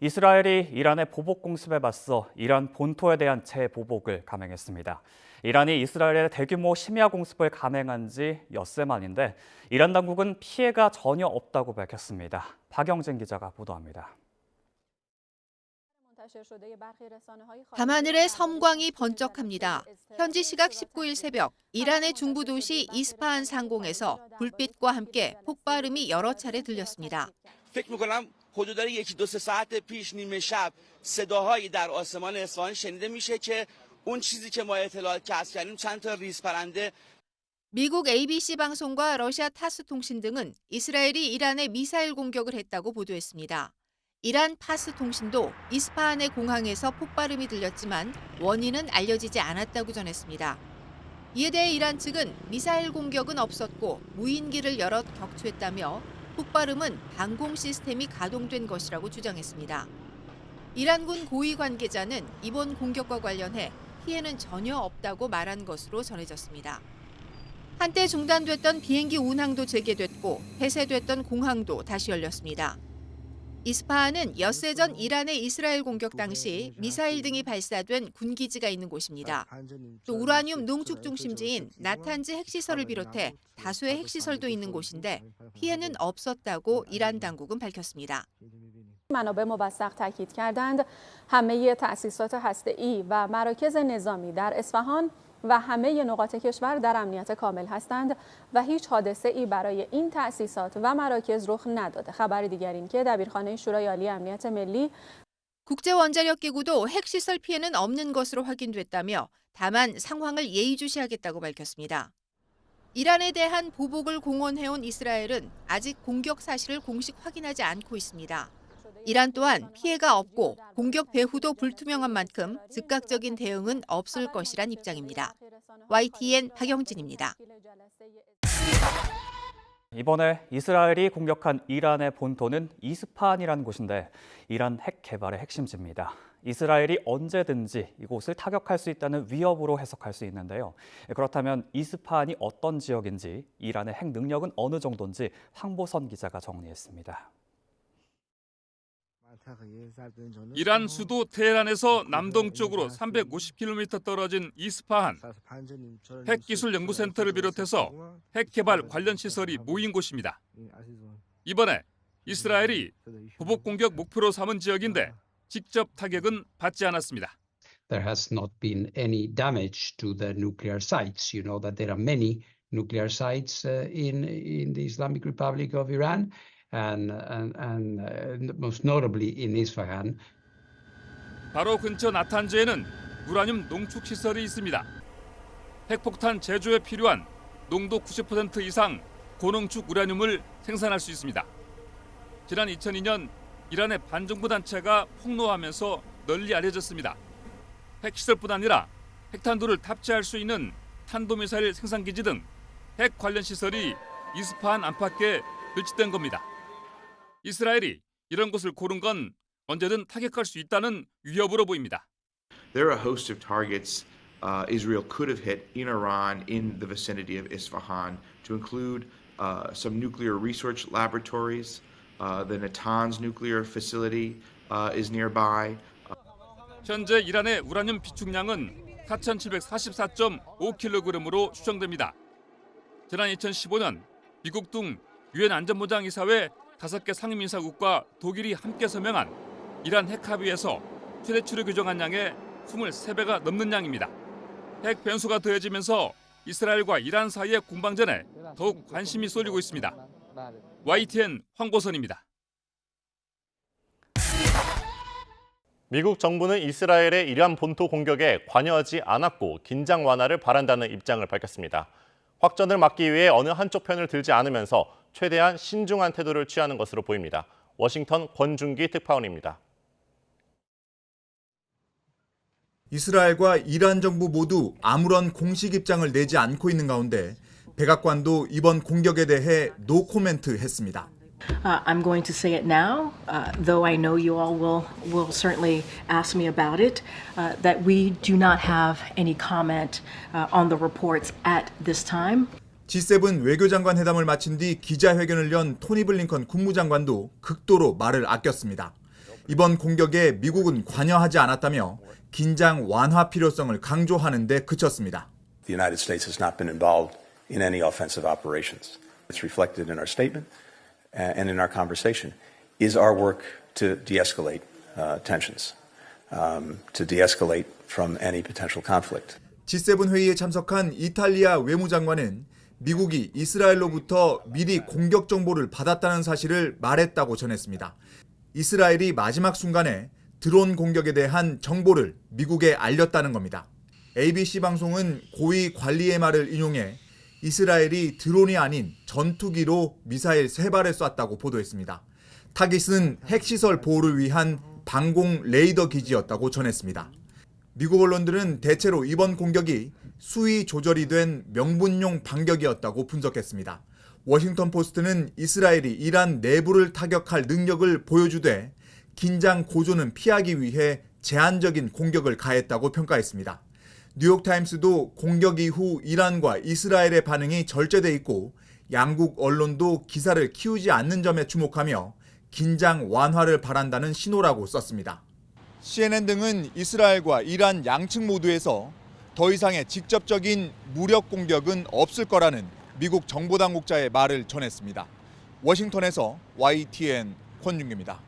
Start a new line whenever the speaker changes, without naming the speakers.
이스라엘이 이란의 보복 공습에 맞서 이란 본토에 대한 재보복을 감행했습니다. 이란이 이스라엘의 대규모 심야 공습을 감행한 지 엿새 만인데 이란 당국은 피해가 전혀 없다고 밝혔습니다. 박영진 기자가 보도합니다.
밤하늘에 섬광이 번쩍합니다. 현지 시각 19일 새벽, 이란의 중부 도시 이스파한 상공에서 불빛과 함께 폭발음이 여러 차례 들렸습니다.
حدود یکی دو سه ساعت پیش نیمه شب صداهایی در آسمان اصفهان شنیده میشه که اون چیزی که ما اطلاعات کسب کردیم چند تا ریز پرنده
미국 ABC 방송과 러시아 타스 통신 등은 이스라엘이 이란에 미사일 공격을 했다고 보도했습니다. 이란 파스 통신도 이스파한의 공항에서 폭발음이 들렸지만 원인은 알려지지 않았다고 전했습니다. 이에 대해 이란 측은 미사일 공격은 없었고 무인기를 여럿 격추했다며 폭발음은 방공 시스템이 가동된 것이라고 주장했습니다. 이란군 고위 관계자는 이번 공격과 관련해 피해는 전혀 없다고 말한 것으로 전해졌습니다. 한때 중단됐던 비행기 운항도 재개됐고 폐쇄됐던 공항도 다시 열렸습니다. 이스파한은 엿새 전 이란의 이스라엘 공격 당시 미사일 등이 발사된 군기지가 있는 곳입니다. 또 우라늄 농축 중심지인 나탄즈 핵시설을 비롯해 다수의 핵시설도 있는 곳인데 피해는 없었다고 이란 당국은 밝혔습니다.
منابع موثق تاکید کردند همه تأسیسات هسته‌ای و مراکز نظامی در اصفهان و همه نقاط کشور در امنیت کامل هستند و هیچ حادثه‌ای برای این تأسیسات و مراکز رخ نداده. خبر دیگر این که دبیرخانه شورای عالی امنیت ملی
국제원자력기구도 핵시설 피해는 없는 것으로 확인됐다며 다만 상황을 예의주시하겠다고 밝혔습니다. 이란에 대한 보복을 공언해온 이스라엘은 아직 공격 사실을 공식 확인하지 않고 있습니다. 이란 또한 피해가 없고 공격 배후도 불투명한 만큼 즉각적인 대응은 없을 것이란 입장입니다. YTN 박영진입니다.
이번에 이스라엘이 공격한 이란의 본토는 이스파한이라는 곳인데 이란 핵 개발의 핵심지입니다. 이스라엘이 언제든지 이곳을 타격할 수 있다는 위협으로 해석할 수 있는데요. 그렇다면 이스파한이 어떤 지역인지, 이란의 핵 능력은 어느 정도인지 황보선 기자가 정리했습니다.
이란 수도 테헤란에서 남동쪽으로 350km 떨어진 이스파한. 핵기술연구센터를 비롯해서 핵개발 관련 시설이 모인 곳입니다. 이번에 이스라엘이 보복 공격 목표로 삼은 지역인데 직접 타격은 받지 않았습니다.
There has not been any damage to the nuclear sites. You know that there are many nuclear sites in the Islamic Republic of Iran. And most notably in Isfahan.
바로 근처 나탄즈에는 우라늄 농축 시설이 있습니다. 핵폭탄 제조에 필요한 농도 90% 이상 고농축 우라늄을 생산할 수 있습니다. 지난 2002년 이란의 반정부 단체가 폭로하면서 널리 알려졌습니다. 핵시설뿐 아니라 핵탄두를 탑재할 수 있는 탄도미사일 생산기지 등 핵 관련 시설이 이스파한 안팎에 배치된 겁니다. 이스라엘이 이런 곳을 고른 건 언제든 타격할 수 있다는 위협으로 보입니다.
There are a host of targets Israel could have hit in Iran in the vicinity of Isfahan, to include some nuclear research laboratories. The Natanz nuclear facility is nearby.
현재 이란의 우라늄 비축량은 4,744.5kg으로 추정됩니다. 지난 2015년 미국 등 유엔 안전보장이사회 5개 상임이사국과 독일이 함께 서명한 이란 핵합의에서 최대치로 규정한 양의 23배가 넘는 양입니다. 핵 변수가 더해지면서 이스라엘과 이란 사이의 공방전에 더욱 관심이 쏠리고 있습니다. YTN 황보선입니다.
미국 정부는 이스라엘의 이란 본토 공격에 관여하지 않았고 긴장 완화를 바란다는 입장을 밝혔습니다. 확전을 막기 위해 어느 한쪽 편을 들지 않으면서 최대한 신중한 태도를 취하는 것으로 보입니다. 워싱턴 권준기 특파원입니다.
이스라엘과 이란 정부 모두 아무런 공식 입장을 내지 않고 있는 가운데 백악관도 이번 공격에 대해 노 코멘트 했습니다.
I'm going to say it now, though I know you all will certainly ask me about it, that we do not have any comment on the reports at this time.
G7 외교장관 회담을 마친 뒤 기자회견을 연 토니 블링컨 국무장관도 극도로 말을 아꼈습니다. 이번 공격에 미국은 관여하지 않았다며 긴장 완화 필요성을 강조하는 데 그쳤습니다.
The United States has not been involved in any offensive operations. It's reflected in our statement and in our conversation. Is our work to de-escalate tensions, to de-escalate from any potential conflict.
G7 회의에 참석한 이탈리아 외무장관은 미국이 이스라엘로부터 미리 공격 정보를 받았다는 사실을 말했다고 전했습니다. 이스라엘이 마지막 순간에 드론 공격에 대한 정보를 미국에 알렸다는 겁니다. ABC 방송은 고위 관리의 말을 인용해 이스라엘이 드론이 아닌 전투기로 미사일 3발을 쐈다고 보도했습니다. 타깃은 핵시설 보호를 위한 방공 레이더 기지였다고 전했습니다. 미국 언론들은 대체로 이번 공격이 수위 조절이 된 명분용 반격이었다고 분석했습니다. 워싱턴 포스트는 이스라엘이 이란 내부를 타격할 능력을 보여주되 긴장 고조는 피하기 위해 제한적인 공격을 가했다고 평가했습니다. 뉴욕타임스도 공격 이후 이란과 이스라엘의 반응이 절제돼 있고 양국 언론도 기사를 키우지 않는 점에 주목하며 긴장 완화를 바란다는 신호라고 썼습니다. CNN 등은 이스라엘과 이란 양측 모두에서 더 이상의 직접적인 무력 공격은 없을 거라는 미국 정보당국자의 말을 전했습니다. 워싱턴에서 YTN 권윤규입니다.